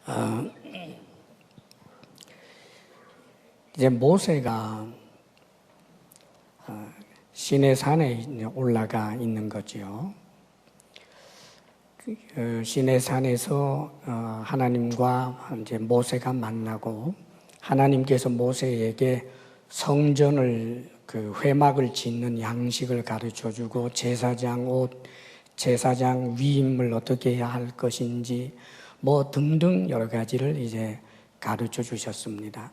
어, 이제 모세가 시내산에 올라가 있는 거지요. 시내산에서 하나님과 이제 모세가 만나고 하나님께서 모세에게 성전을 회막을 짓는 양식을 가르쳐 주고 제사장 옷, 제사장 위임을 어떻게 해야 할 것인지 뭐 등등 여러 가지를 이제 가르쳐 주셨습니다.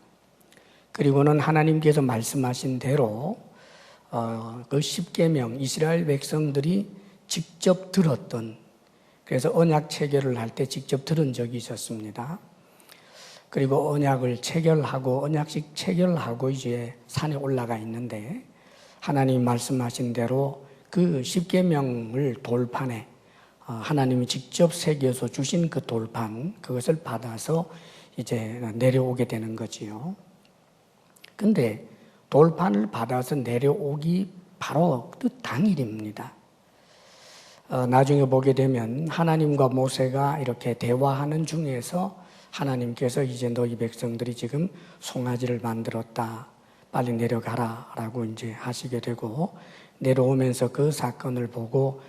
그리고는 하나님께서 말씀하신 대로 그 십계명 이스라엘 백성들이 직접 들었던, 그래서 언약 체결을 할 때 직접 들은 적이 있었습니다. 그리고 언약을 체결하고 언약식 체결하고 이제 산에 올라가 있는데 하나님 말씀하신 대로 그 십계명을 돌판에 하나님이 직접 새겨서 주신 그 돌판, 그것을 받아서 이제 내려오게 되는 거지요. 근데 돌판을 받아서 내려오기 바로 그 당일입니다. 나중에 보게 되면 하나님과 모세가 이렇게 대화하는 중에서 하나님께서 이제 너희 백성들이 지금 송아지를 만들었다, 빨리 내려가라 라고 이제 하시게 되고, 내려오면서 그 사건을 보고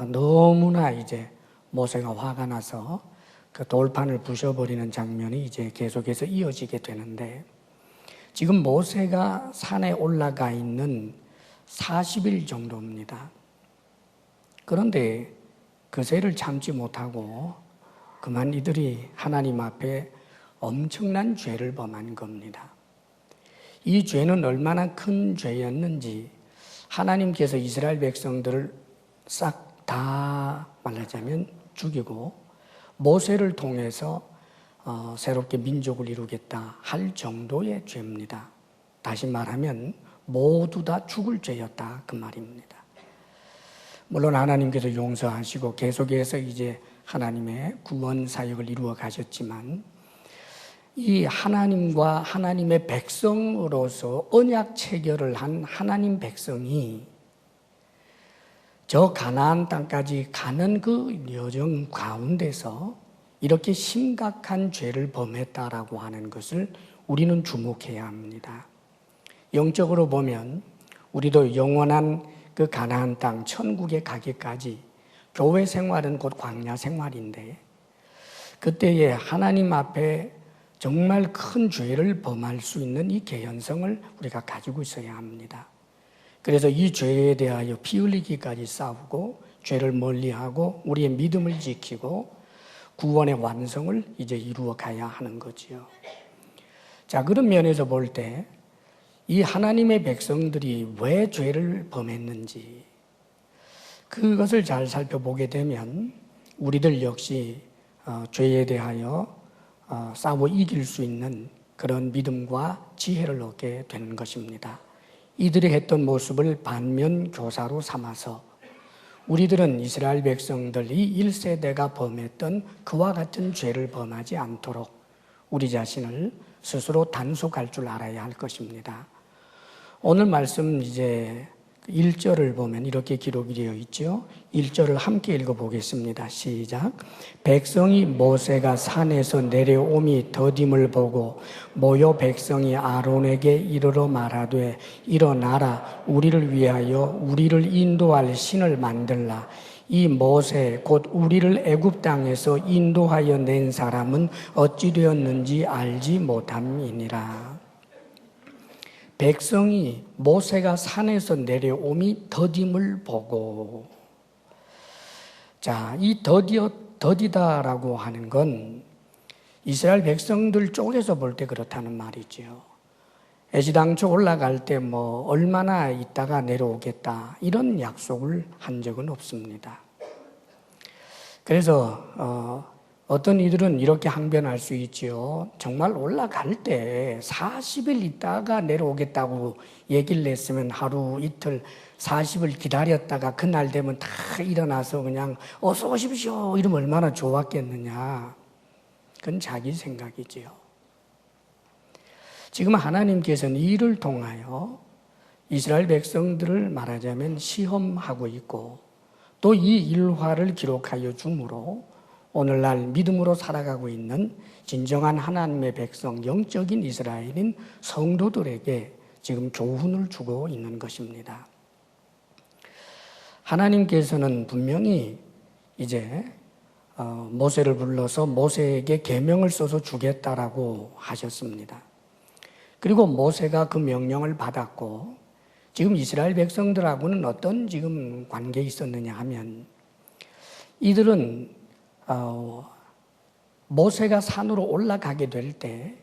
너무나 이제 모세가 화가 나서 그 돌판을 부셔버리는 장면이 이제 계속해서 이어지게 되는데, 지금 모세가 산에 올라가 있는 40일 정도입니다. 그런데 그새를 참지 못하고 그만 이들이 하나님 앞에 엄청난 죄를 범한 겁니다. 이 죄는 얼마나 큰 죄였는지 하나님께서 이스라엘 백성들을 싹 다 말하자면 죽이고 모세를 통해서 새롭게 민족을 이루겠다 할 정도의 죄입니다. 다시 말하면 모두 다 죽을 죄였다 그 말입니다. 물론 하나님께서 용서하시고 계속해서 이제 하나님의 구원 사역을 이루어 가셨지만, 이 하나님과 하나님의 백성으로서 언약 체결을 한 하나님 백성이 저 가나안 땅까지 가는 그 여정 가운데서 이렇게 심각한 죄를 범했다라고 하는 것을 우리는 주목해야 합니다. 영적으로 보면 우리도 영원한 그 가나안 땅 천국에 가기까지 교회 생활은 곧 광야 생활인데, 그때에 하나님 앞에 정말 큰 죄를 범할 수 있는 이 개연성을 우리가 가지고 있어야 합니다. 그래서 이 죄에 대하여 피 흘리기까지 싸우고 죄를 멀리하고 우리의 믿음을 지키고 구원의 완성을 이제 이루어 가야 하는 거지요. 자, 그런 면에서 볼 때 이 하나님의 백성들이 왜 죄를 범했는지 그것을 잘 살펴보게 되면 우리들 역시 죄에 대하여 싸워 이길 수 있는 그런 믿음과 지혜를 얻게 되는 것입니다. 이들이 했던 모습을 반면 교사로 삼아서 우리들은 이스라엘 백성들이 1세대가 범했던 그와 같은 죄를 범하지 않도록 우리 자신을 스스로 단속할 줄 알아야 할 것입니다. 오늘 말씀 이제 1절을 보면 이렇게 기록이 되어 있죠. 1절을 함께 읽어보겠습니다. 시작. 백성이 모세가 산에서 내려옴이 더딤을 보고 모여 백성이 아론에게 이르러 말하되 일어나라, 우리를 위하여 우리를 인도할 신을 만들라. 이 모세 곧 우리를 애굽 땅에서 인도하여 낸 사람은 어찌 되었는지 알지 못함이니라. 백성이 모세가 산에서 내려옴이 더딤을 보고, 자, 이 더디다라고 하는 건 이스라엘 백성들 쪽에서 볼 때 그렇다는 말이죠. 애시당초 올라갈 때 뭐 얼마나 있다가 내려오겠다 이런 약속을 한 적은 없습니다. 그래서 어떤 이들은 이렇게 항변할 수 있지요. 정말 올라갈 때 40일 있다가 내려오겠다고 얘기를 했으면 하루 이틀 40을 기다렸다가 그날 되면 다 일어나서 그냥 어서 오십시오 이러면 얼마나 좋았겠느냐. 그건 자기 생각이지요. 지금 하나님께서는 이를 통하여 이스라엘 백성들을 말하자면 시험하고 있고 또 이 일화를 기록하여 주므로 오늘날 믿음으로 살아가고 있는 진정한 하나님의 백성, 영적인 이스라엘인 성도들에게 지금 교훈을 주고 있는 것입니다. 하나님께서는 분명히 이제 모세를 불러서 모세에게 계명을 써서 주겠다라고 하셨습니다. 그리고 모세가 그 명령을 받았고 지금 이스라엘 백성들하고는 어떤 지금 관계에 있었느냐 하면 이들은 모세가 산으로 올라가게 될 때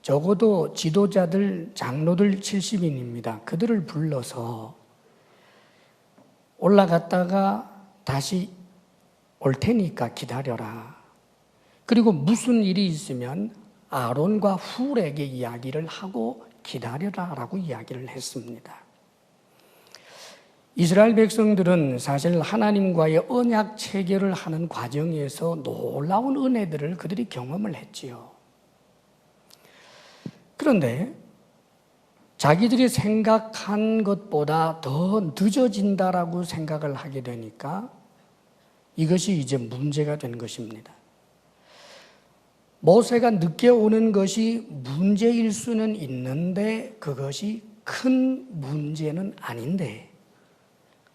적어도 지도자들, 장로들 70인입니다. 그들을 불러서 올라갔다가 다시 올 테니까 기다려라. 그리고 무슨 일이 있으면 아론과 훌에게 이야기를 하고 기다려라라고 이야기를 했습니다. 이스라엘 백성들은 사실 하나님과의 언약 체결을 하는 과정에서 놀라운 은혜들을 그들이 경험을 했지요. 그런데 자기들이 생각한 것보다 더 늦어진다라고 생각을 하게 되니까 이것이 이제 문제가 된 것입니다. 모세가 늦게 오는 것이 문제일 수는 있는데 그것이 큰 문제는 아닌데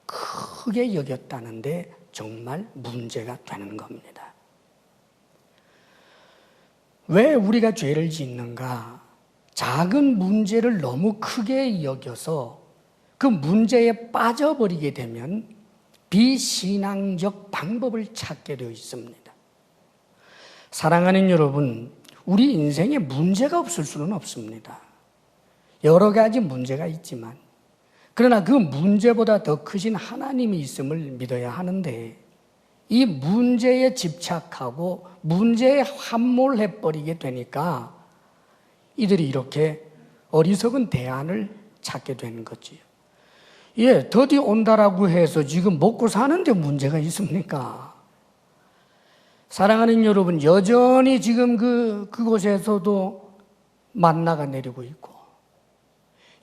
크게 여겼다는데 정말 문제가 되는 겁니다. 왜 우리가 죄를 짓는가? 작은 문제를 너무 크게 여겨서 그 문제에 빠져버리게 되면 비신앙적 방법을 찾게 되어 있습니다. 사랑하는 여러분, 우리 인생에 문제가 없을 수는 없습니다. 여러 가지 문제가 있지만 그러나 그 문제보다 더 크신 하나님이 있음을 믿어야 하는데 이 문제에 집착하고 문제에 함몰해버리게 되니까 이들이 이렇게 어리석은 대안을 찾게 되는 거지요. 예, 더디 온다라고 해서 지금 먹고 사는데 문제가 있습니까? 사랑하는 여러분, 여전히 지금 그곳에서도 만나가 내리고 있고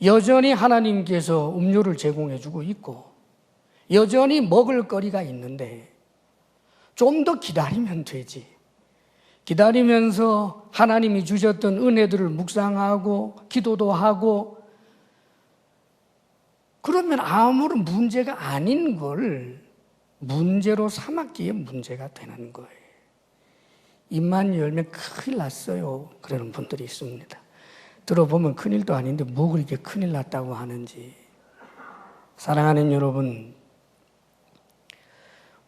여전히 하나님께서 음료를 제공해 주고 있고 여전히 먹을 거리가 있는데 좀 더 기다리면 되지. 기다리면서 하나님이 주셨던 은혜들을 묵상하고 기도도 하고 그러면 아무런 문제가 아닌 걸 문제로 삼았기에 문제가 되는 거예요. 입만 열면 큰일 났어요. 그러는 분들이 있습니다. 들어보면 큰일도 아닌데 뭐 그렇게 큰일 났다고 하는지. 사랑하는 여러분,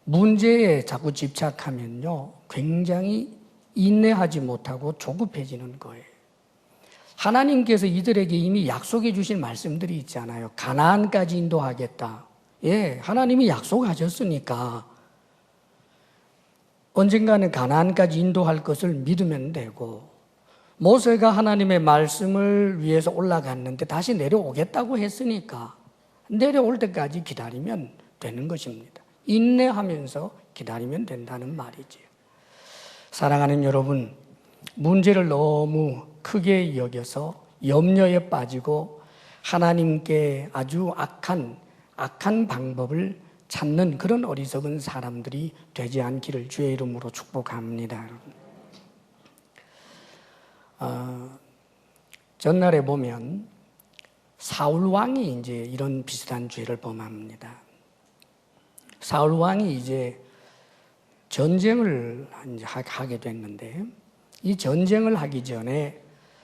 문제에 자꾸 집착하면요 굉장히 인내하지 못하고 조급해지는 거예요. 하나님께서 이들에게 이미 약속해 주신 말씀들이 있잖아요. 가나안까지 인도하겠다. 예, 하나님이 약속하셨으니까 언젠가는 가나안까지 인도할 것을 믿으면 되고 모세가 하나님의 말씀을 위해서 올라갔는데 다시 내려오겠다고 했으니까 내려올 때까지 기다리면 되는 것입니다. 인내하면서 기다리면 된다는 말이지요. 사랑하는 여러분, 문제를 너무 크게 여겨서 염려에 빠지고 하나님께 아주 악한 방법을 찾는 그런 어리석은 사람들이 되지 않기를 주의 이름으로 축복합니다. 전날에 보면 사울 왕이 이제 이런 비슷한 죄를 범합니다. 사울 왕이 이제 전쟁을 이제 하게 됐는데 이 전쟁을 하기 전에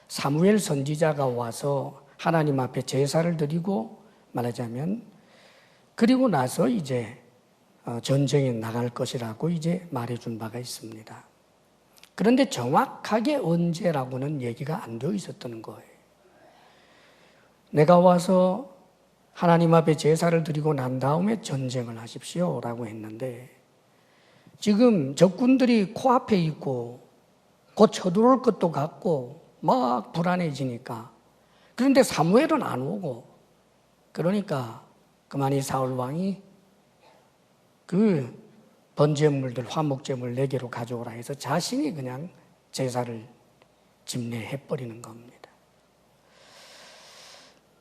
사무엘 선지자가 와서 하나님 앞에 제사를 드리고 말하자면 그리고 나서 이제 전쟁에 나갈 것이라고 이제 말해준 바가 있습니다. 그런데 정확하게 언제라고는 얘기가 안 되어 있었던 거예요. 내가 와서 하나님 앞에 제사를 드리고 난 다음에 전쟁을 하십시오 라고 했는데 지금 적군들이 코앞에 있고 곧 쳐들어올 것도 같고 막 불안해지니까 그런데 사무엘은 안 오고 그러니까 그만이 사울 왕이 그 번제물들 화목제물 4개로 가져오라 해서 자신이 그냥 제사를 집례해버리는 겁니다.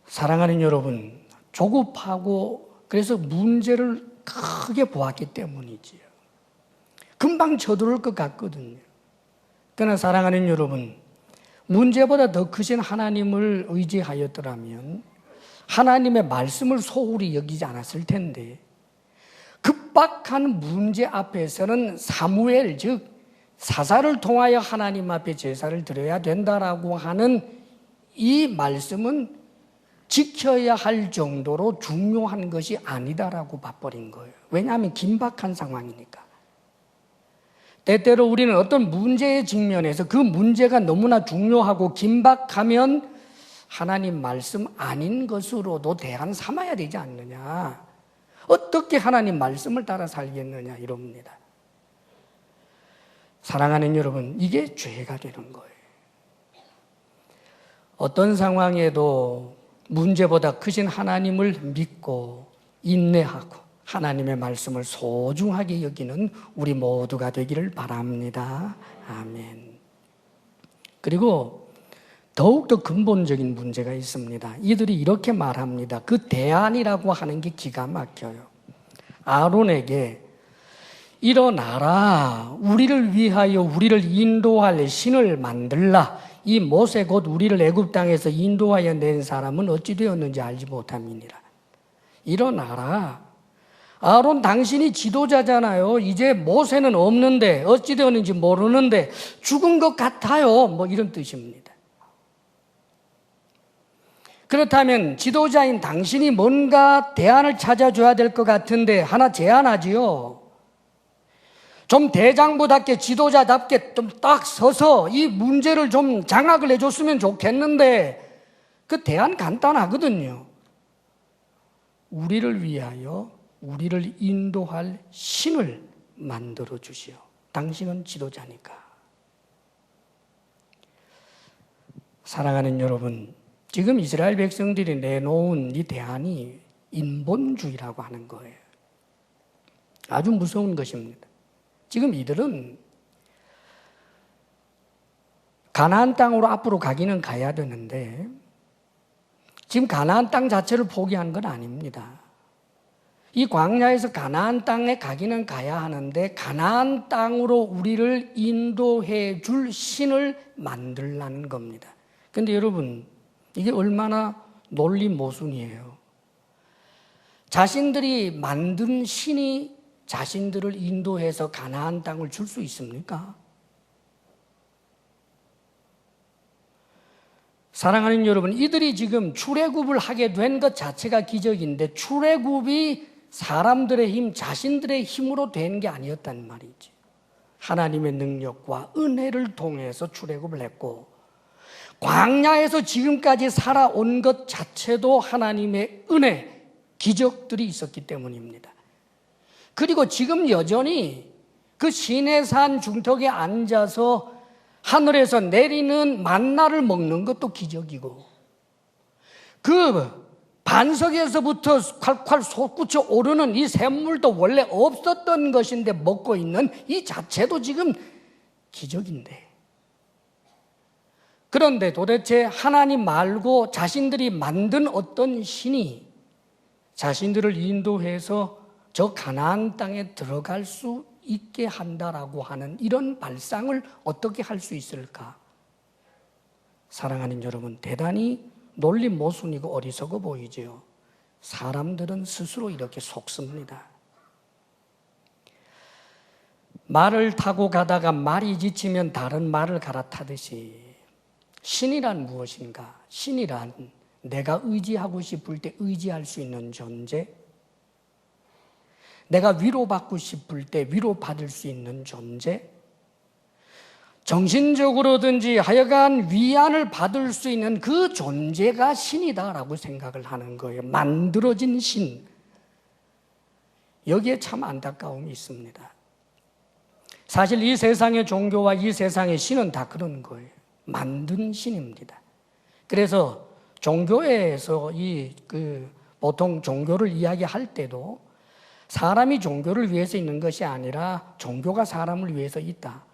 사랑하는 여러분, 조급하고 그래서 문제를 크게 보았기 때문이지요. 금방 쳐들어올 것 같거든요. 그러나 사랑하는 여러분, 문제보다 더 크신 하나님을 의지하였더라면 하나님의 말씀을 소홀히 여기지 않았을 텐데, 급박한 문제 앞에서는 사무엘, 즉 사사를 통하여 하나님 앞에 제사를 드려야 된다라고 하는 이 말씀은 지켜야 할 정도로 중요한 것이 아니다라고 봐버린 거예요. 왜냐하면 긴박한 상황이니까. 때때로 우리는 어떤 문제의 직면에서 그 문제가 너무나 중요하고 긴박하면 하나님 말씀 아닌 것으로도 대안 삼아야 되지 않느냐. 어떻게 하나님 말씀을 따라 살겠느냐 이럽니다. 사랑하는 여러분, 이게 죄가 되는 거예요. 어떤 상황에도 문제보다 크신 하나님을 믿고 인내하고 하나님의 말씀을 소중하게 여기는 우리 모두가 되기를 바랍니다. 아멘. 그리고 더욱더 근본적인 문제가 있습니다. 이들이 이렇게 말합니다. 그 대안이라고 하는 게 기가 막혀요. 아론에게 일어나라, 우리를 위하여 우리를 인도할 신을 만들라. 이 모세 곧 우리를 애굽 땅에서 인도하여 낸 사람은 어찌 되었는지 알지 못함이니라. 일어나라. 아론, 당신이 지도자잖아요. 이제 모세는 없는데 어찌 되었는지 모르는데 죽은 것 같아요. 뭐 이런 뜻입니다. 그렇다면 지도자인 당신이 뭔가 대안을 찾아줘야 될 것 같은데 하나 제안하지요. 좀 대장부답게 지도자답게 좀 딱 서서 이 문제를 좀 장악을 해줬으면 좋겠는데 그 대안 간단하거든요. 우리를 위하여 우리를 인도할 신을 만들어 주시오. 당신은 지도자니까. 사랑하는 여러분, 지금 이스라엘 백성들이 내놓은 이 대안이 인본주의라고 하는 거예요. 아주 무서운 것입니다. 지금 이들은 가나안 땅으로 앞으로 가기는 가야 되는데 지금 가나안 땅 자체를 포기한 건 아닙니다. 이 광야에서 가나안 땅에 가기는 가야 하는데 가나안 땅으로 우리를 인도해 줄 신을 만들라는 겁니다. 그런데 여러분, 이게 얼마나 논리 모순이에요. 자신들이 만든 신이 자신들을 인도해서 가나안 땅을 줄 수 있습니까? 사랑하는 여러분, 이들이 지금 출애굽을 하게 된 것 자체가 기적인데 출애굽이 사람들의 힘, 자신들의 힘으로 된 게 아니었단 말이지. 하나님의 능력과 은혜를 통해서 출애굽을 했고 광야에서 지금까지 살아온 것 자체도 하나님의 은혜, 기적들이 있었기 때문입니다. 그리고 지금 여전히 그 시내산 중턱에 앉아서 하늘에서 내리는 만나를 먹는 것도 기적이고 그 반석에서부터 콸콸 솟구쳐 오르는 이 샘물도 원래 없었던 것인데 먹고 있는 이 자체도 지금 기적인데, 그런데 도대체 하나님 말고 자신들이 만든 어떤 신이 자신들을 인도해서 저 가나안 땅에 들어갈 수 있게 한다라고 하는 이런 발상을 어떻게 할 수 있을까? 사랑하는 여러분, 대단히 논리 모순이고 어리석어 보이죠. 사람들은 스스로 이렇게 속습니다. 말을 타고 가다가 말이 지치면 다른 말을 갈아타듯이 신이란 무엇인가? 신이란 내가 의지하고 싶을 때 의지할 수 있는 존재, 내가 위로받고 싶을 때 위로받을 수 있는 존재, 정신적으로든지 하여간 위안을 받을 수 있는 그 존재가 신이다라고 생각을 하는 거예요. 만들어진 신. 여기에 참 안타까움이 있습니다. 사실 이 세상의 종교와 이 세상의 신은 다 그런 거예요. 만든 신입니다. 그래서 종교에서 보통 종교를 이야기할 때도 사람이 종교를 위해서 있는 것이 아니라 종교가 사람을 위해서 있다.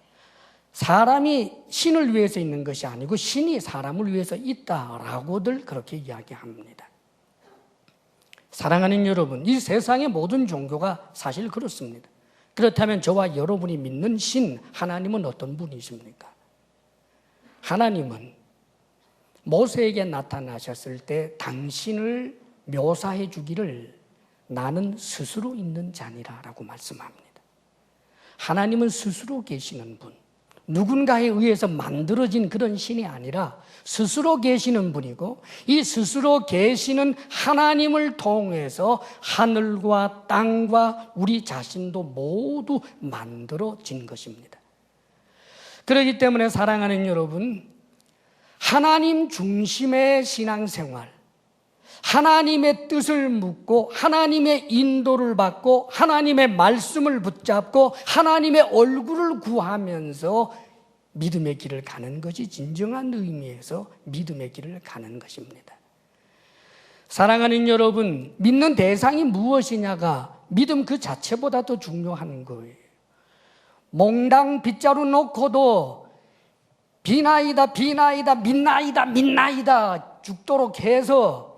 사람이 신을 위해서 있는 것이 아니고 신이 사람을 위해서 있다라고들 그렇게 이야기합니다. 사랑하는 여러분, 이 세상의 모든 종교가 사실 그렇습니다. 그렇다면 저와 여러분이 믿는 신 하나님은 어떤 분이십니까? 하나님은 모세에게 나타나셨을 때 당신을 묘사해 주기를 나는 스스로 있는 자니라 라고 말씀합니다. 하나님은 스스로 계시는 분, 누군가에 의해서 만들어진 그런 신이 아니라 스스로 계시는 분이고, 이 스스로 계시는 하나님을 통해서 하늘과 땅과 우리 자신도 모두 만들어진 것입니다. 그렇기 때문에 사랑하는 여러분, 하나님 중심의 신앙생활, 하나님의 뜻을 묻고 하나님의 인도를 받고 하나님의 말씀을 붙잡고 하나님의 얼굴을 구하면서 믿음의 길을 가는 것이 진정한 의미에서 믿음의 길을 가는 것입니다. 사랑하는 여러분, 믿는 대상이 무엇이냐가 믿음 그 자체보다 더 중요한 거예요. 몽당 빗자루 놓고도 비나이다 비나이다 민나이다 민나이다 죽도록 해서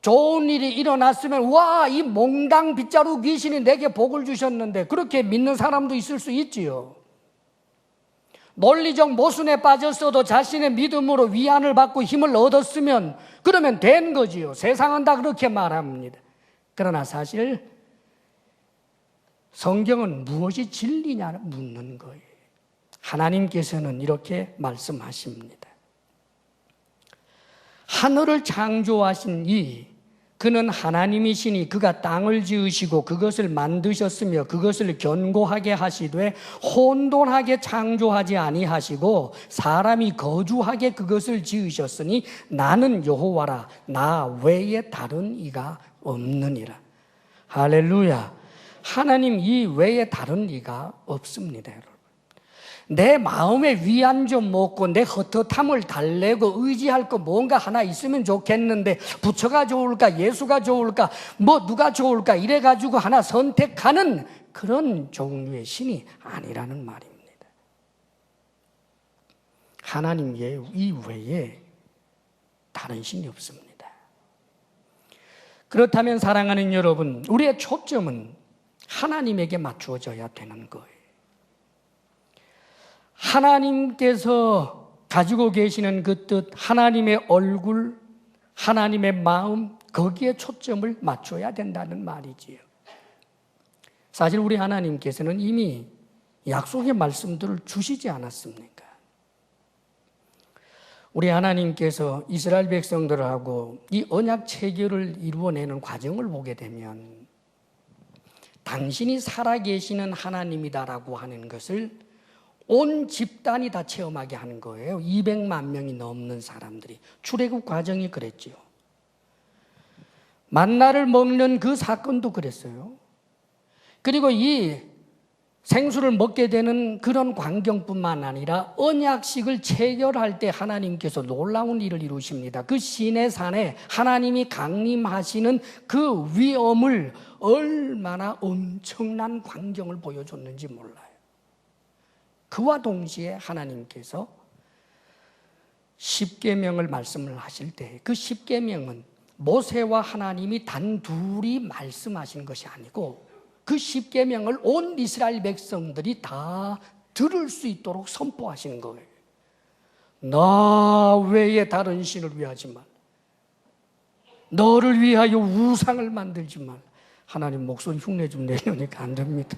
좋은 일이 일어났으면 와, 이 몽당 빗자루 귀신이 내게 복을 주셨는데, 그렇게 믿는 사람도 있을 수 있지요. 논리적 모순에 빠졌어도 자신의 믿음으로 위안을 받고 힘을 얻었으면 그러면 된 거지요. 세상은 다 그렇게 말합니다. 그러나 사실 성경은 무엇이 진리냐를 묻는 거예요. 하나님께서는 이렇게 말씀하십니다. 하늘을 창조하신 그는 하나님이시니 그가 땅을 지으시고 그것을 만드셨으며 그것을 견고하게 하시되 혼돈하게 창조하지 아니하시고 사람이 거주하게 그것을 지으셨으니 나는 여호와라, 나 외에 다른 이가 없느니라. 할렐루야. 하나님 이 외에 다른 이가 없습니다, 여러분. 내 마음에 위안 좀 먹고 내 헛헛함을 달래고 의지할 거 뭔가 하나 있으면 좋겠는데 부처가 좋을까 예수가 좋을까 뭐 누가 좋을까 이래가지고 하나 선택하는 그런 종류의 신이 아니라는 말입니다. 하나님 이외에 다른 신이 없습니다. 그렇다면 사랑하는 여러분, 우리의 초점은 하나님에게 맞추어져야 되는 거예요. 하나님께서 가지고 계시는 그 뜻, 하나님의 얼굴, 하나님의 마음, 거기에 초점을 맞춰야 된다는 말이지요. 사실 우리 하나님께서는 이미 약속의 말씀들을 주시지 않았습니까? 우리 하나님께서 이스라엘 백성들하고 이 언약 체결을 이루어내는 과정을 보게 되면 당신이 살아계시는 하나님이다라고 하는 것을 온 집단이 다 체험하게 하는 거예요. 200만 명이 넘는 사람들이. 출애굽 과정이 그랬지요. 만나를 먹는 그 사건도 그랬어요. 그리고 이 생수를 먹게 되는 그런 광경뿐만 아니라 언약식을 체결할 때 하나님께서 놀라운 일을 이루십니다. 그 시내 산에 하나님이 강림하시는 그 위엄을 얼마나 엄청난 광경을 보여줬는지 몰라요. 그와 동시에 하나님께서 십계명을 말씀을 하실 때 그 십계명은 모세와 하나님이 단둘이 말씀하신 것이 아니고 그 십계명을 온 이스라엘 백성들이 다 들을 수 있도록 선포하시는 거예요. 나 외에 다른 신을 위하지 말, 너를 위하여 우상을 만들지 말. 하나님 목소리 흉내 좀 내려니까 안 됩니다.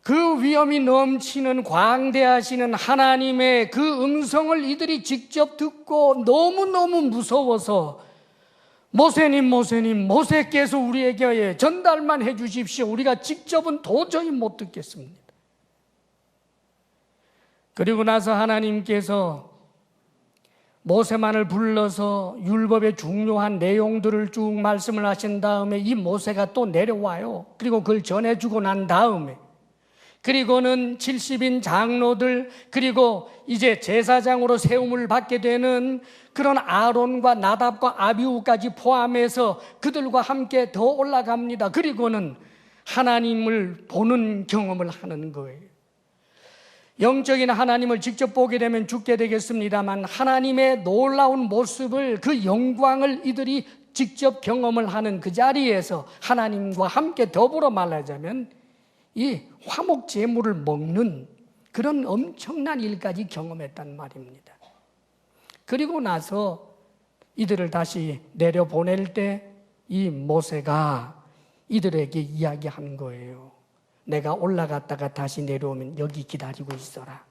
그 위엄이 넘치는 광대하시는 하나님의 그 음성을 이들이 직접 듣고 너무너무 무서워서 모세님 모세께서 우리에게 전달만 해 주십시오. 우리가 직접은 도저히 못 듣겠습니다. 그리고 나서 하나님께서 모세만을 불러서 율법의 중요한 내용들을 쭉 말씀을 하신 다음에 이 모세가 또 내려와요. 그리고 그걸 전해주고 난 다음에 그리고는 70인 장로들, 그리고 이제 제사장으로 세움을 받게 되는 그런 아론과 나답과 아비후까지 포함해서 그들과 함께 더 올라갑니다. 그리고는 하나님을 보는 경험을 하는 거예요. 영적인 하나님을 직접 보게 되면 죽게 되겠습니다만 하나님의 놀라운 모습을, 그 영광을 이들이 직접 경험을 하는 그 자리에서 하나님과 함께 더불어 말하자면 이 화목 제물을 먹는 그런 엄청난 일까지 경험했단 말입니다. 그리고 나서 이들을 다시 내려보낼 때 이 모세가 이들에게 이야기한 거예요. 내가 올라갔다가 다시 내려오면 여기 기다리고 있어라.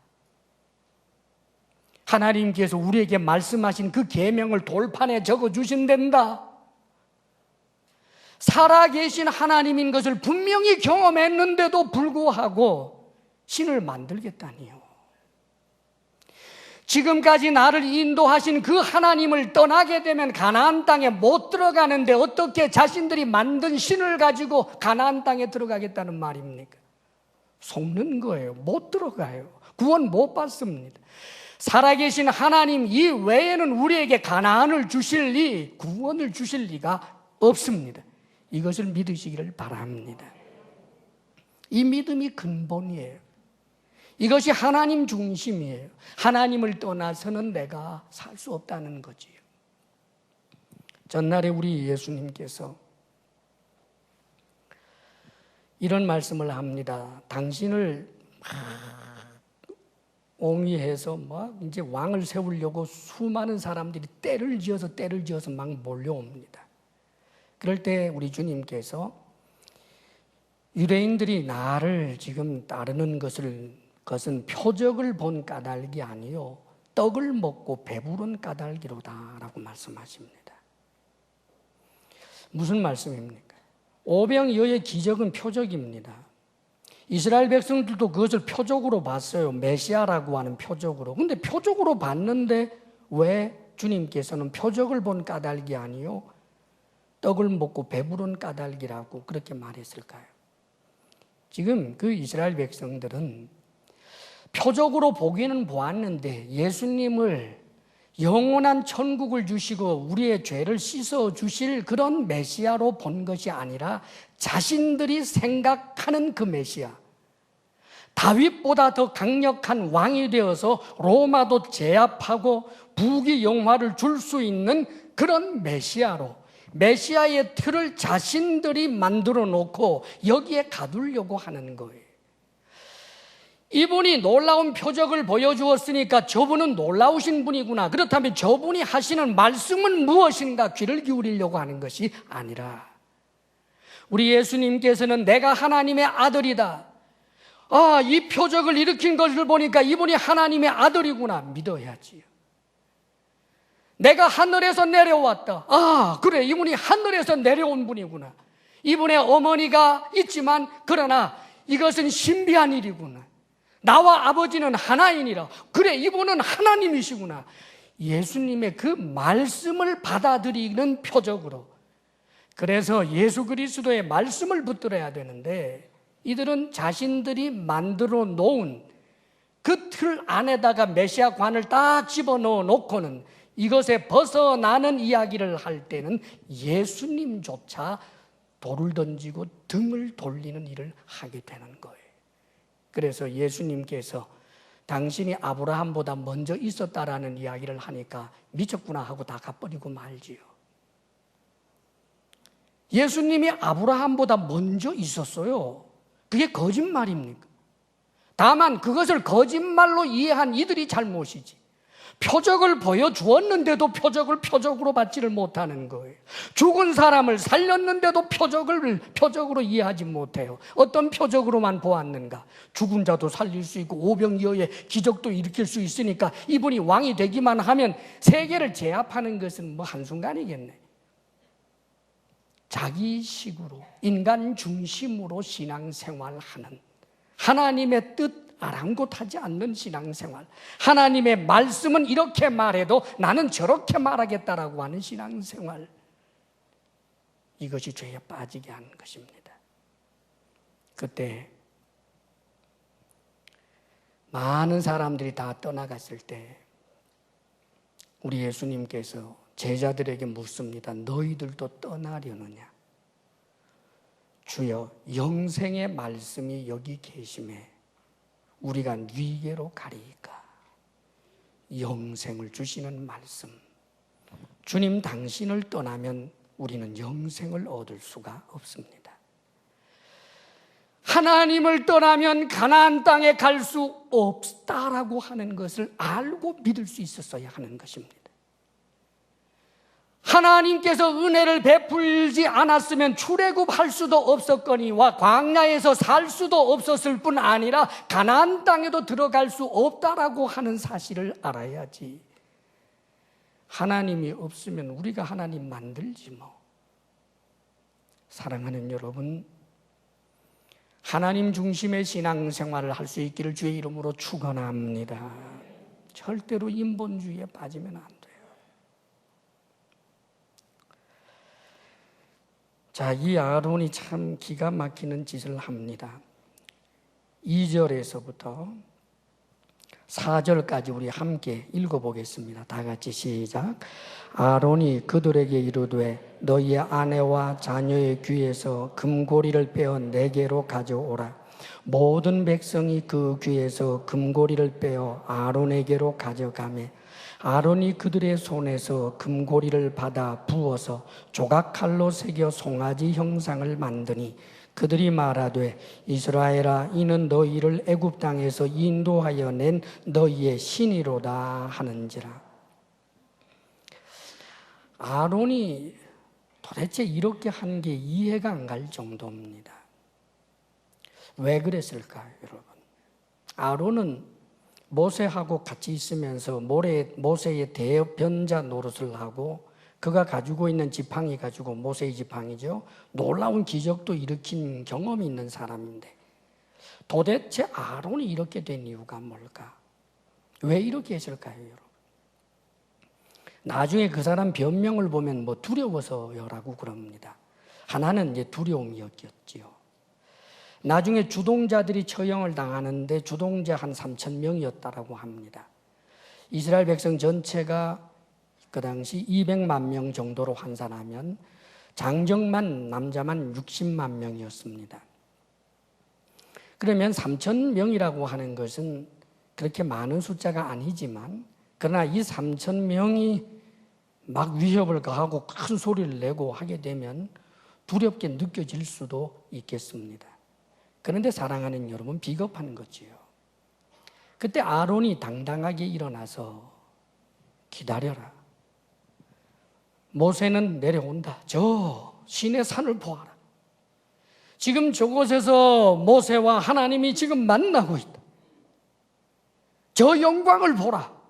하나님께서 우리에게 말씀하신 그 계명을 돌판에 적어주신단다. 살아계신 하나님인 것을 분명히 경험했는데도 불구하고 신을 만들겠다니요. 지금까지 나를 인도하신 그 하나님을 떠나게 되면 가나안 땅에 못 들어가는데 어떻게 자신들이 만든 신을 가지고 가나안 땅에 들어가겠다는 말입니까? 속는 거예요. 못 들어가요. 구원 못 받습니다. 살아계신 하나님 이 외에는 우리에게 가나안을 주실 리, 구원을 주실 리가 없습니다. 이것을 믿으시기를 바랍니다. 이 믿음이 근본이에요. 이것이 하나님 중심이에요. 하나님을 떠나서는 내가 살 수 없다는 거지요. 전날에 우리 예수님께서 이런 말씀을 합니다. 당신을 옹위해서 막 이제 왕을 세우려고 수많은 사람들이 때를 지어서 막 몰려옵니다. 그럴 때 우리 주님께서 유대인들이 나를 지금 따르는 것은 표적을 본 까닭이 아니요 떡을 먹고 배부른 까닭이로다라고 말씀하십니다. 무슨 말씀입니까? 오병이어의 기적은 표적입니다. 이스라엘 백성들도 그것을 표적으로 봤어요. 메시아라고 하는 표적으로. 근데 표적으로 봤는데 왜 주님께서는 표적을 본 까닭이 아니요 떡을 먹고 배부른 까닭이라고 그렇게 말했을까요? 지금 그 이스라엘 백성들은 표적으로 보기는 보았는데 예수님을 영원한 천국을 주시고 우리의 죄를 씻어 주실 그런 메시아로 본 것이 아니라 자신들이 생각하는 그 메시아, 다윗보다 더 강력한 왕이 되어서 로마도 제압하고 부귀 영화를 줄 수 있는 그런 메시아로, 메시아의 틀을 자신들이 만들어 놓고 여기에 가두려고 하는 거예요. 이분이 놀라운 표적을 보여주었으니까 저분은 놀라우신 분이구나. 그렇다면 저분이 하시는 말씀은 무엇인가 귀를 기울이려고 하는 것이 아니라 우리 예수님께서는 내가 하나님의 아들이다. 이 표적을 일으킨 것을 보니까 이분이 하나님의 아들이구나 믿어야지요. 내가 하늘에서 내려왔다. 그래, 이분이 하늘에서 내려온 분이구나. 이분의 어머니가 있지만 그러나 이것은 신비한 일이구나. 나와 아버지는 하나이니라. 그래, 이분은 하나님이시구나. 예수님의 그 말씀을 받아들이는 표적으로. 그래서 예수 그리스도의 말씀을 붙들어야 되는데 이들은 자신들이 만들어 놓은 그 틀 안에다가 메시아관을 딱 집어넣어 놓고는 이것에 벗어나는 이야기를 할 때는 예수님조차 돌을 던지고 등을 돌리는 일을 하게 되는 거예요. 그래서 예수님께서 당신이 아브라함보다 먼저 있었다라는 이야기를 하니까 미쳤구나 하고 다 가버리고 말지요. 예수님이 아브라함보다 먼저 있었어요. 그게 거짓말입니까? 다만 그것을 거짓말로 이해한 이들이 잘못이지. 표적을 보여주었는데도 표적을 표적으로 받지를 못하는 거예요. 죽은 사람을 살렸는데도 표적을 표적으로 이해하지 못해요. 어떤 표적으로만 보았는가? 죽은 자도 살릴 수 있고 오병이어의 기적도 일으킬 수 있으니까 이분이 왕이 되기만 하면 세계를 제압하는 것은 뭐 한순간이겠네. 자기식으로 인간 중심으로 신앙생활하는 하나님의 뜻 아랑곳하지 않는 신앙생활, 하나님의 말씀은 이렇게 말해도 나는 저렇게 말하겠다라고 하는 신앙생활, 이것이 죄에 빠지게 하는 것입니다. 그때 많은 사람들이 다 떠나갔을 때 우리 예수님께서 제자들에게 묻습니다. 너희들도 떠나려느냐? 주여, 영생의 말씀이 여기 계심에 우리가 위계로 가리이까? 영생을 주시는 말씀. 주님 당신을 떠나면 우리는 영생을 얻을 수가 없습니다. 하나님을 떠나면 가나안 땅에 갈 수 없다라고 하는 것을 알고 믿을 수 있었어야 하는 것입니다. 하나님께서 은혜를 베풀지 않았으면 출애굽할 수도 없었거니와 광야에서 살 수도 없었을 뿐 아니라 가나안 땅에도 들어갈 수 없다라고 하는 사실을 알아야지. 하나님이 없으면 우리가 하나님 만들지 뭐. 사랑하는 여러분, 하나님 중심의 신앙생활을 할 수 있기를 주의 이름으로 축원합니다. 절대로 인본주의에 빠지면 안 돼요. 자, 이 아론이 참 기가 막히는 짓을 합니다. 2절에서부터 4절까지 우리 함께 읽어보겠습니다. 다 같이 시작. 아론이 그들에게 이르되 너희의 아내와 자녀의 귀에서 금고리를 빼어 내게로 가져오라. 모든 백성이 그 귀에서 금고리를 빼어 아론에게로 가져가매 아론이 그들의 손에서 금고리를 받아 부어서 조각칼로 새겨 송아지 형상을 만드니 그들이 말하되 이스라엘아 이는 너희를 애굽 땅에서 인도하여 낸 너희의 신이로다 하는지라. 아론이 도대체 이렇게 한 게 이해가 안 갈 정도입니다. 왜 그랬을까요, 여러분? 아론은 모세하고 같이 있으면서 모세의 대변자 노릇을 하고 그가 가지고 있는 지팡이 가지고 모세의 지팡이죠. 놀라운 기적도 일으킨 경험이 있는 사람인데 도대체 아론이 이렇게 된 이유가 뭘까? 왜 이렇게 했을까요, 여러분? 나중에 그 사람 변명을 보면 뭐 두려워서요라고 그럽니다. 하나는 이제 두려움이었겠지요. 나중에 주동자들이 처형을 당하는데 주동자 한 3,000명이었다라고 합니다. 이스라엘 백성 전체가 그 당시 200만 명 정도로 환산하면 장정만 남자만 60만 명이었습니다. 그러면 3,000명이라고 하는 것은 그렇게 많은 숫자가 아니지만 그러나 이 3,000명이 막 위협을 가하고 큰 소리를 내고 하게 되면 두렵게 느껴질 수도 있겠습니다. 그런데 사랑하는 여러분, 비겁한 거지요. 그때 아론이 당당하게 일어나서 기다려라. 모세는 내려온다. 저 신의 산을 보아라. 지금 저곳에서 모세와 하나님이 지금 만나고 있다. 저 영광을 보라.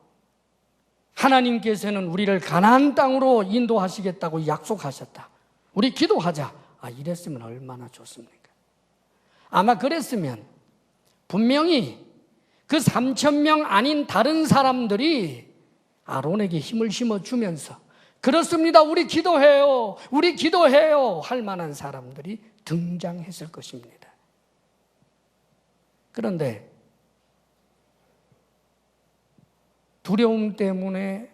하나님께서는 우리를 가나안 땅으로 인도하시겠다고 약속하셨다. 우리 기도하자. 이랬으면 얼마나 좋습니까? 아마 그랬으면 분명히 그 3,000명 아닌 다른 사람들이 아론에게 힘을 심어주면서 그렇습니다. 우리 기도해요. 우리 기도해요. 할 만한 사람들이 등장했을 것입니다. 그런데 두려움 때문에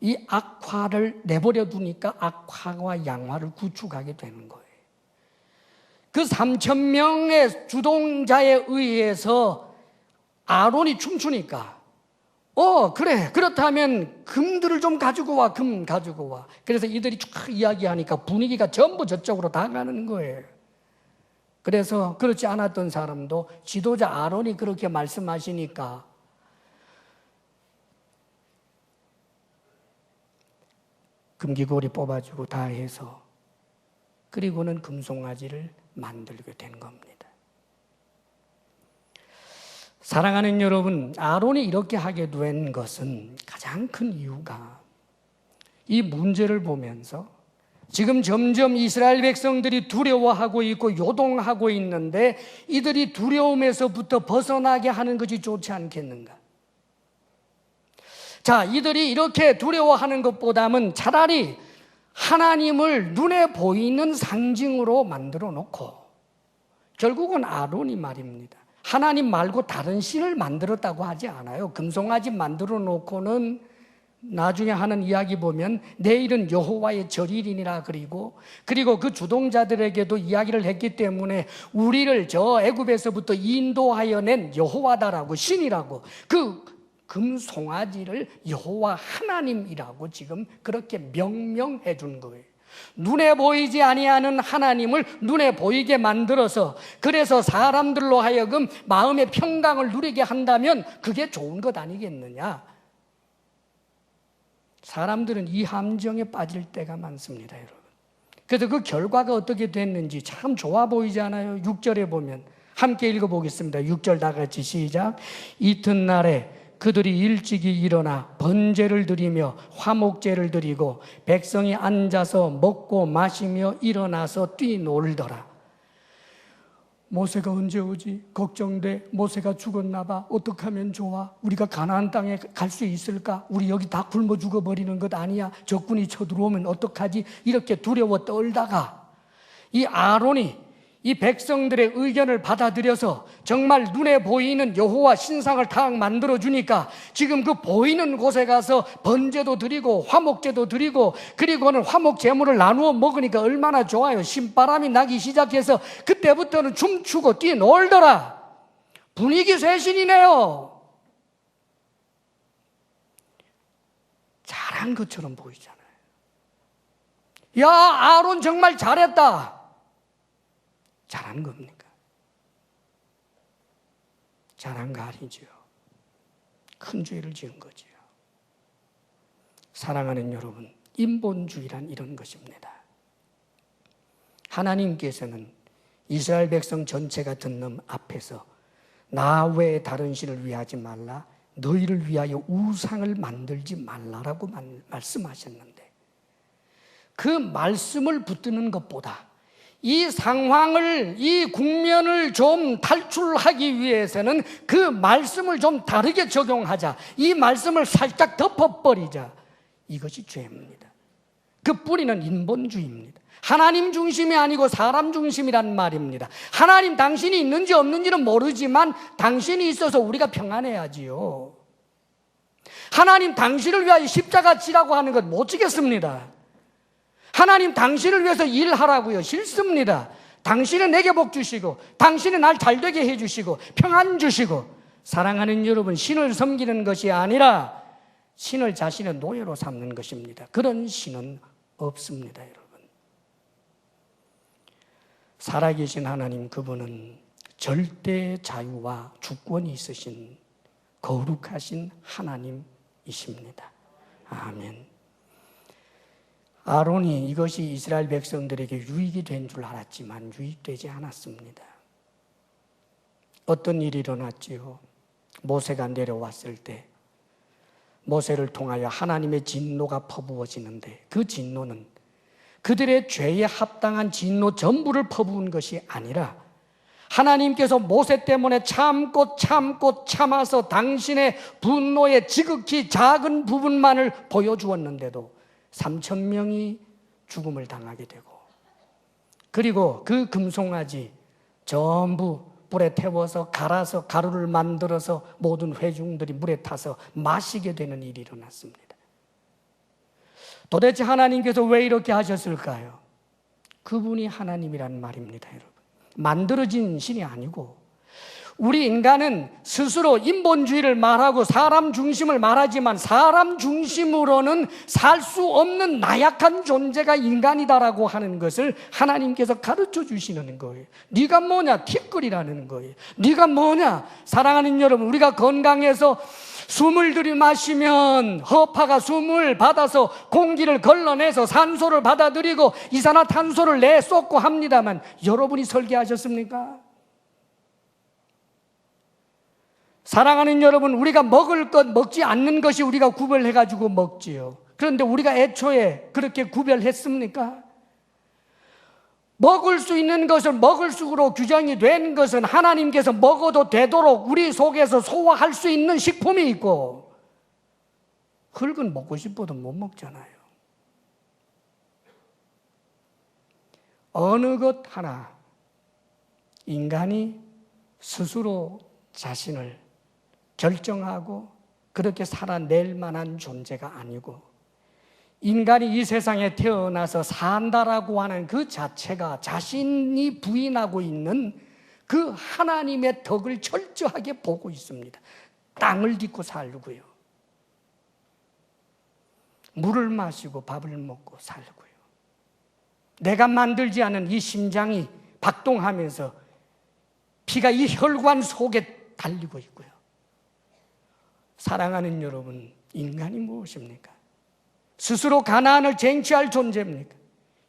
이 악화를 내버려 두니까 악화와 양화를 구축하게 되는 거예요. 그 3,000명의 주동자에 의해서 아론이 춤추니까 그래 그렇다면 금들을 좀 가지고 와. 금 가지고 와. 그래서 이들이 쫙 이야기하니까 분위기가 전부 저쪽으로 다 가는 거예요. 그래서 그렇지 않았던 사람도 지도자 아론이 그렇게 말씀하시니까 금기고리 뽑아주고 다 해서 그리고는 금송아지를 만들게 된 겁니다. 사랑하는 여러분, 아론이 이렇게 하게 된 것은 가장 큰 이유가 이 문제를 보면서 지금 점점 이스라엘 백성들이 두려워하고 있고 요동하고 있는데 이들이 두려움에서부터 벗어나게 하는 것이 좋지 않겠는가? 자, 이들이 이렇게 두려워하는 것보다는 차라리 하나님을 눈에 보이는 상징으로 만들어 놓고 결국은 아론이 말입니다. 하나님 말고 다른 신을 만들었다고 하지 않아요. 금송아지 만들어 놓고는 나중에 하는 이야기 보면 내일은 여호와의 절일이니라 그리고 그 주동자들에게도 이야기를 했기 때문에 우리를 저 애굽에서부터 인도하여 낸 여호와다라고 신이라고 그 금송아지를 여호와 하나님이라고 지금 그렇게 명명해 준 거예요. 눈에 보이지 아니하는 하나님을 눈에 보이게 만들어서 그래서 사람들로 하여금 마음의 평강을 누리게 한다면 그게 좋은 것 아니겠느냐? 사람들은 이 함정에 빠질 때가 많습니다, 여러분. 그래서 그 결과가 어떻게 됐는지 참 좋아 보이지 않아요? 6절에 보면 함께 읽어보겠습니다. 6절 다 같이 시작. 이튿날에 그들이 일찍이 일어나 번제를 드리며 화목제를 드리고 백성이 앉아서 먹고 마시며 일어나서 뛰놀더라. 모세가 언제 오지? 걱정돼. 모세가 죽었나 봐. 어떻게 하면 좋아? 우리가 가나안 땅에 갈 수 있을까? 우리 여기 다 굶어 죽어버리는 것 아니야? 적군이 쳐들어오면 어떡하지? 이렇게 두려워 떨다가 이 아론이 이 백성들의 의견을 받아들여서 정말 눈에 보이는 여호와 신상을 딱 만들어주니까 지금 그 보이는 곳에 가서 번제도 드리고 화목제도 드리고 그리고는 화목 제물을 나누어 먹으니까 얼마나 좋아요. 신바람이 나기 시작해서 그때부터는 춤추고 뛰놀더라. 분위기 쇄신이네요. 잘한 것처럼 보이잖아요. 야, 아론 정말 잘했다. 잘한 겁니까? 잘한 거 아니죠. 큰 죄를 지은 거죠. 사랑하는 여러분, 인본주의란 이런 것입니다. 하나님께서는 이스라엘 백성 전체가 듣는 앞에서 나 외에 다른 신을 위하지 말라, 너희를 위하여 우상을 만들지 말라라고 말씀하셨는데 그 말씀을 붙드는 것보다 이 상황을, 이 국면을 좀 탈출하기 위해서는 그 말씀을 좀 다르게 적용하자. 이 말씀을 살짝 덮어버리자. 이것이 죄입니다. 그 뿌리는 인본주의입니다. 하나님 중심이 아니고 사람 중심이란 말입니다. 하나님 당신이 있는지 없는지는 모르지만 당신이 있어서 우리가 평안해야지요. 하나님 당신을 위하여 십자가 지라고 하는 것 못 지겠습니다. 하나님 당신을 위해서 일하라고요. 싫습니다. 당신은 내게 복 주시고 당신은 날 잘되게 해주시고 평안 주시고 사랑하는 여러분, 신을 섬기는 것이 아니라 신을 자신의 노예로 삼는 것입니다. 그런 신은 없습니다, 여러분. 살아계신 하나님, 그분은 절대 자유와 주권이 있으신 거룩하신 하나님이십니다. 아멘. 아론이 이것이 이스라엘 백성들에게 유익이 된 줄 알았지만 유익되지 않았습니다. 어떤 일이 일어났지요? 모세가 내려왔을 때 모세를 통하여 하나님의 진노가 퍼부어지는데 그 진노는 그들의 죄에 합당한 진노 전부를 퍼부은 것이 아니라 하나님께서 모세 때문에 참고 참아서 당신의 분노의 지극히 작은 부분만을 보여주었는데도 3,000명이 죽음을 당하게 되고 그리고 그 금송아지 전부 불에 태워서 갈아서 가루를 만들어서 모든 회중들이 물에 타서 마시게 되는 일이 일어났습니다. 도대체 하나님께서 왜 이렇게 하셨을까요? 그분이 하나님이란 말입니다, 여러분. 만들어진 신이 아니고 우리 인간은 스스로 인본주의를 말하고 사람 중심을 말하지만 사람 중심으로는 살 수 없는 나약한 존재가 인간이다라고 하는 것을 하나님께서 가르쳐 주시는 거예요. 네가 뭐냐? 티끌이라는 거예요. 네가 뭐냐? 사랑하는 여러분, 우리가 건강해서 숨을 들이마시면 허파가 숨을 받아서 공기를 걸러내서 산소를 받아들이고 이산화탄소를 내쏟고 합니다만 여러분이 설계하셨습니까? 사랑하는 여러분, 우리가 먹을 것, 먹지 않는 것이 우리가 구별해가지고 먹지요. 그런데 우리가 애초에 그렇게 구별했습니까? 먹을 수 있는 것을 먹을 수로 규정이 된 것은 하나님께서 먹어도 되도록 우리 속에서 소화할 수 있는 식품이 있고 흙은 먹고 싶어도 못 먹잖아요. 어느 것 하나 인간이 스스로 자신을 결정하고 그렇게 살아낼 만한 존재가 아니고 인간이 이 세상에 태어나서 산다라고 하는 그 자체가 자신이 부인하고 있는 그 하나님의 덕을 철저하게 보고 있습니다. 땅을 딛고 살고요. 물을 마시고 밥을 먹고 살고요. 내가 만들지 않은 이 심장이 박동하면서 피가 이 혈관 속에 달리고 있고요. 사랑하는 여러분, 인간이 무엇입니까? 스스로 가나안을 쟁취할 존재입니까?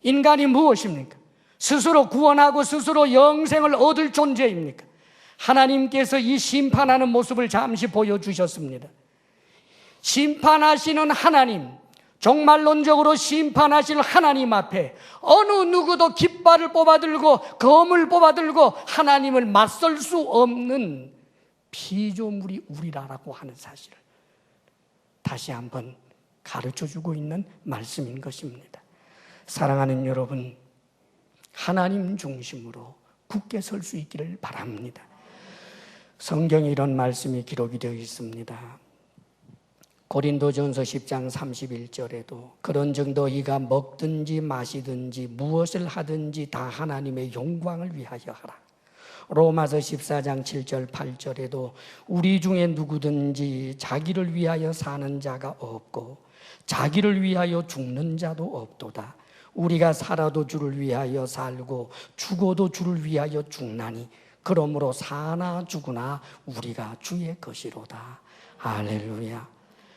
인간이 무엇입니까? 스스로 구원하고 스스로 영생을 얻을 존재입니까? 하나님께서 이 심판하는 모습을 잠시 보여주셨습니다. 심판하시는 하나님, 종말론적으로 심판하실 하나님 앞에 어느 누구도 깃발을 뽑아들고 검을 뽑아들고 하나님을 맞설 수 없는 피조물이 우리라고 하는 사실을 다시 한번 가르쳐주고 있는 말씀인 것입니다. 사랑하는 여러분, 하나님 중심으로 굳게 설 수 있기를 바랍니다. 성경에 이런 말씀이 기록이 되어 있습니다. 고린도전서 10장 31절에도 그런즉 너희가 먹든지 마시든지 무엇을 하든지 다 하나님의 영광을 위하여 하라. 로마서 14장 7절 8절에도 우리 중에 누구든지 자기를 위하여 사는 자가 없고 자기를 위하여 죽는 자도 없도다. 우리가 살아도 주를 위하여 살고 죽어도 주를 위하여 죽나니 그러므로 사나 죽으나 우리가 주의 것이로다. 할렐루야.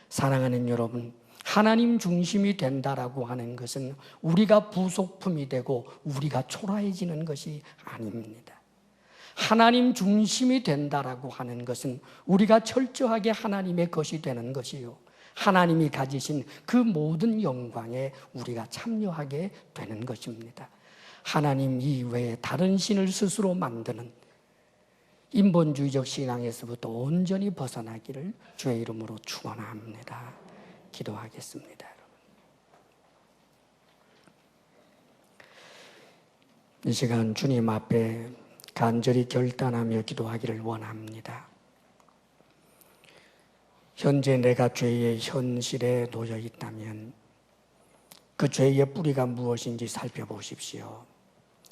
사랑하는 여러분, 하나님 중심이 된다라고 하는 것은 우리가 부속품이 되고 우리가 초라해지는 것이 아닙니다. 하나님 중심이 된다라고 하는 것은 우리가 철저하게 하나님의 것이 되는 것이요, 하나님이 가지신 그 모든 영광에 우리가 참여하게 되는 것입니다. 하나님 이외에 다른 신을 스스로 만드는 인본주의적 신앙에서부터 온전히 벗어나기를 주의 이름으로 축원합니다. 기도하겠습니다. 여러분, 이 시간 주님 앞에 간절히 결단하며 기도하기를 원합니다. 현재 내가 죄의 현실에 놓여 있다면 그 죄의 뿌리가 무엇인지 살펴보십시오.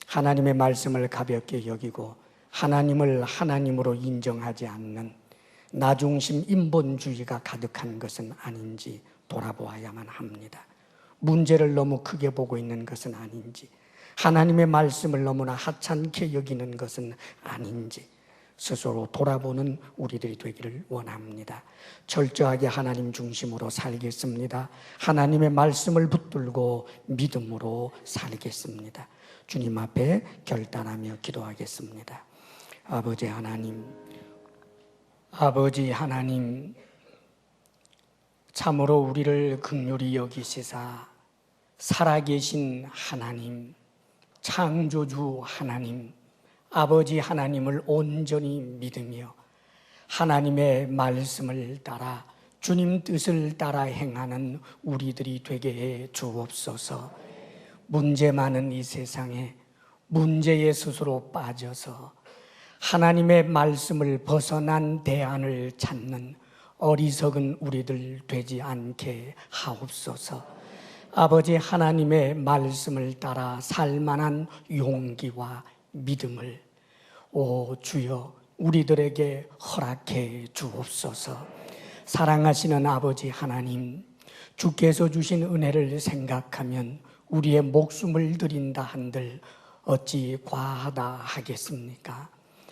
하나님의 말씀을 가볍게 여기고 하나님을 하나님으로 인정하지 않는 나중심 인본주의가 가득한 것은 아닌지 돌아보아야만 합니다. 문제를 너무 크게 보고 있는 것은 아닌지, 하나님의 말씀을 너무나 하찮게 여기는 것은 아닌지 스스로 돌아보는 우리들이 되기를 원합니다. 철저하게 하나님 중심으로 살겠습니다. 하나님의 말씀을 붙들고 믿음으로 살겠습니다. 주님 앞에 결단하며 기도하겠습니다. 아버지 하나님, 참으로 우리를 긍휼히 여기시사 살아계신 하나님, 창조주 하나님, 아버지 하나님을 온전히 믿으며 하나님의 말씀을 따라 주님 뜻을 따라 행하는 우리들이 되게 해 주옵소서. 문제 많은 이 세상에 문제에 스스로 빠져서 하나님의 말씀을 벗어난 대안을 찾는 어리석은 우리들 되지 않게 하옵소서. 아버지 하나님의 말씀을 따라 살만한 용기와 믿음을 오 주여 우리들에게 허락해 주옵소서. 사랑하시는 아버지 하나님, 주께서 주신 은혜를 생각하면 우리의 목숨을 드린다 한들 어찌 과하다 하겠습니까?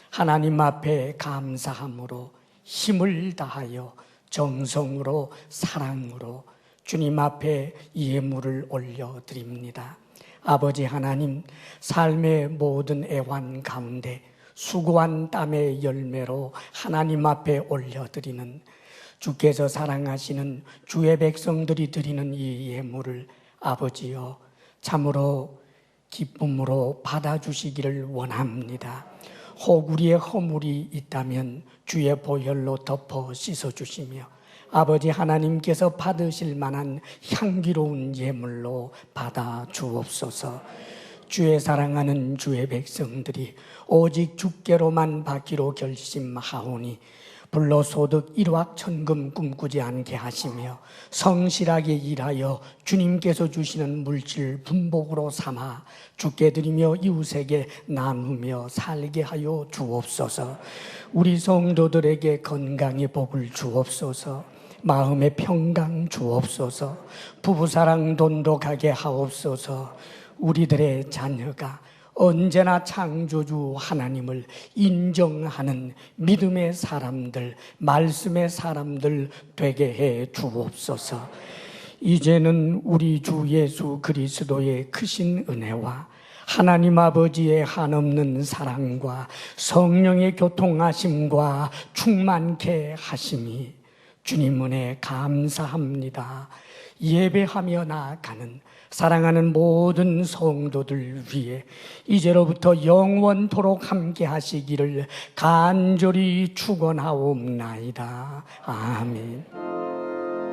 하나님 앞에 감사함으로 힘을 다하여 정성으로 사랑으로 주님 앞에 예물을 올려드립니다. 아버지 하나님, 삶의 모든 애환 가운데 수고한 땀의 열매로 하나님 앞에 올려드리는 주께서 사랑하시는 주의 백성들이 드리는 이 예물을 아버지여 참으로 기쁨으로 받아주시기를 원합니다. 혹 우리의 허물이 있다면 주의 보혈로 덮어 씻어주시며 아버지 하나님께서 받으실 만한 향기로운 예물로 받아 주옵소서. 주의 사랑하는 주의 백성들이 오직 주께로만 받기로 결심하오니 불로소득 일확천금 꿈꾸지 않게 하시며 성실하게 일하여 주님께서 주시는 물질 분복으로 삼아 주께 드리며 이웃에게 나누며 살게 하여 주옵소서. 우리 성도들에게 건강의 복을 주옵소서. 마음의 평강 주옵소서. 부부사랑 돈독하게 하옵소서. 우리들의 자녀가 언제나 창조주 하나님을 인정하는 믿음의 사람들, 말씀의 사람들 되게 해 주옵소서. 이제는 우리 주 예수 그리스도의 크신 은혜와 하나님 아버지의 한없는 사랑과 성령의 교통하심과 충만케 하심이 주님 은혜 감사합니다. 예배하며 나아가는 사랑하는 모든 성도들 위해 이제로부터 영원토록 함께 하시기를 간절히 축원하옵나이다. 아멘.